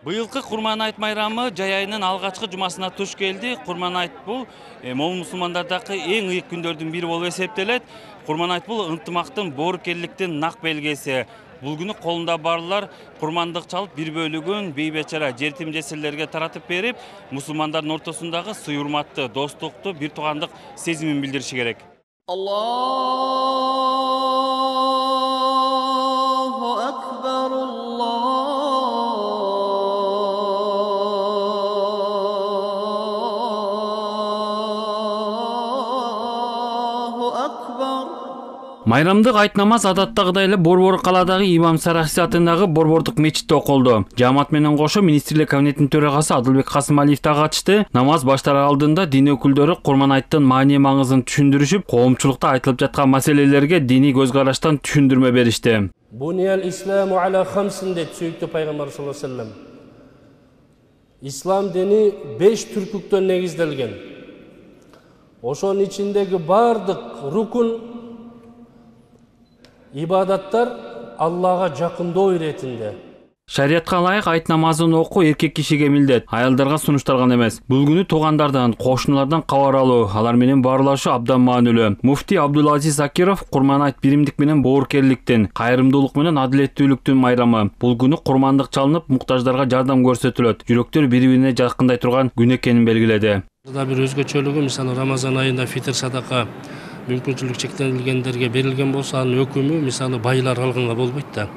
Быйылкы Курман айт майрамы жай айынын алгачкы жумасына туш келди. Курман айт бул момун мусулмандардагы эң ыйык күндөрдүн бири болуп эсептелет. Курман айт бул ынтымактын, боорукерликтин нак белгиси. Бул күнү колунда барлар курмандык чалып бир бөлүгүн бейбечара жетим жесирлерге таратып берип, мусулмандардын ортосундагы сый урматты, достукту, бир туугандык сезимин билдириши керек. Allahu akbar, Allahu akbar. Майрамдык айт намаз адаттагыдай эле Борбор каладагы Имам Сарахси атындагы Борбордук мечитте окулду. Жамаат менен кошо министрлик кабинетинин төрагасы Адылбек Касымалиев да катышты. Намаз башталар алдында дин өкүлдөрү Курман айттын маани маңызын түшүндүрүшүп, коомчулукта айтылып жаткан маселелерге диний көз караштан түшүндүрмө беришти. Buniyal İslamu ala khamsin dedi Süyüklü Peygamber sallallahu aleyhi ve sellem. İslam dini 5 türkükten negizdelgen. Oşonun içindeki bardık rukun ibadatlar Allah'a jakындоо иретинде. Шариятка ылайык айт намазын окуу эркек кишиге милдет, аялдарга сунушталган эмес. Бул күнү туугандардан, кошуналардан кабар алуу, алар менен баарлашуу абдан маанилүү. Муфти Абдулазиз Закиров Курман айт биримдик менен боорукерликтин, кайрымдуулук менен адилеттүүлүктүн майрамы. Бул күнү курмандык чалынып, муктаждарга жардам көрсөтүлөт. Жүрөктөр бири-бирине жакындай турган күн экенин белгиледи. Bir özgöçөлүгү, мисалы Рамазан айында фитр садака мүмкүнчүлүк чектелгендерге берилген болсо, анын өкүмү мисалы байлар алганга болбойт да.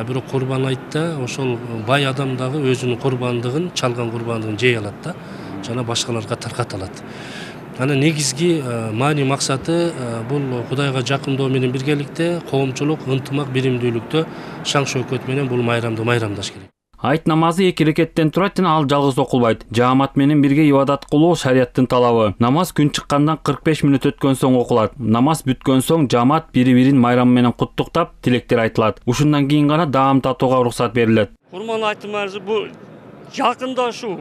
Бирок Курбан айтта ошол бай адам дагы өзүнүн курбандыгын, чалган курбандыгын жей алат да, жана башкаларга тарката алат. Анын негизги маани максаты бул Кудайга жакындоо менен биргеликте коомчулук, ынтымак, биримдүүлүктө шаң шөкөт менен бул майрамды майрамдаш керек. Айт намазы эки рекеттен турат жана ал жалгыз окулбайт. Жаамат менен бирге ибадат кылуу шариаттын талабы. Намаз күн чыккандан 45 мүнөт өткөн соң окулат. Намаз бүткөн соң жаамат бири-бирин майрам менен куттуктап, тилектер айтылат. Ушундан кийин гана даам татууга уруксат берилет. Курман айттын маңызы бул жакындашуу,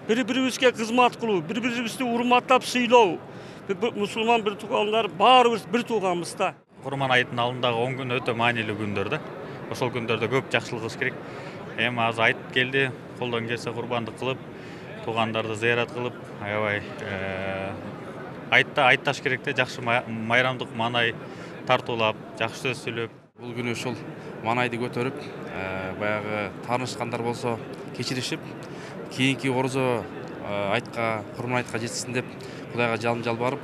бири-бирибизге кызмат кылуу, бири-бирибизди урматтап сыйлоо. Мусулман бир туугандар баарыбыз бир тууганбыз да. Курман айттын алдындагы 10 күн өтө маанилүү күндөр да. Ошол күндөрдө көп жакшылык кылыш керек. Эми азыр айт келди, колдон келсе курбандык кылып, туугандарды зыярат кылып, аябай айтташ керек да, жакшы майрамдык маанай тартуулап, жакшы сөз сүйлөп. Бул күнү ушул маанайды көтөрүп, баягы таанышкандар болсо кечиришип, кийинки орозо айтка, Курман айтка жетсин деп Кудайга жалбарып,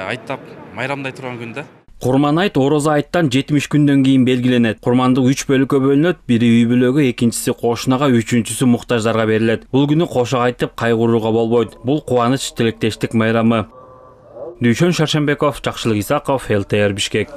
айттап майрамдай турган күн да. Курман айт орозо айттан 70 күндөн кийин белгиленет. Курмандык 3 бөлүккө бөлүнөт. Бири үй бүлөгө, экинчиси кошунага, үчүнчүсү муктаждарга берилет. Бул күнү кошо айтып кайгырууга болбойт. Бул кубаныч, тилектештик майрамы. Дүйшөн Шаршембеков, Жакшылык Исаков, ЛТР Бишкек.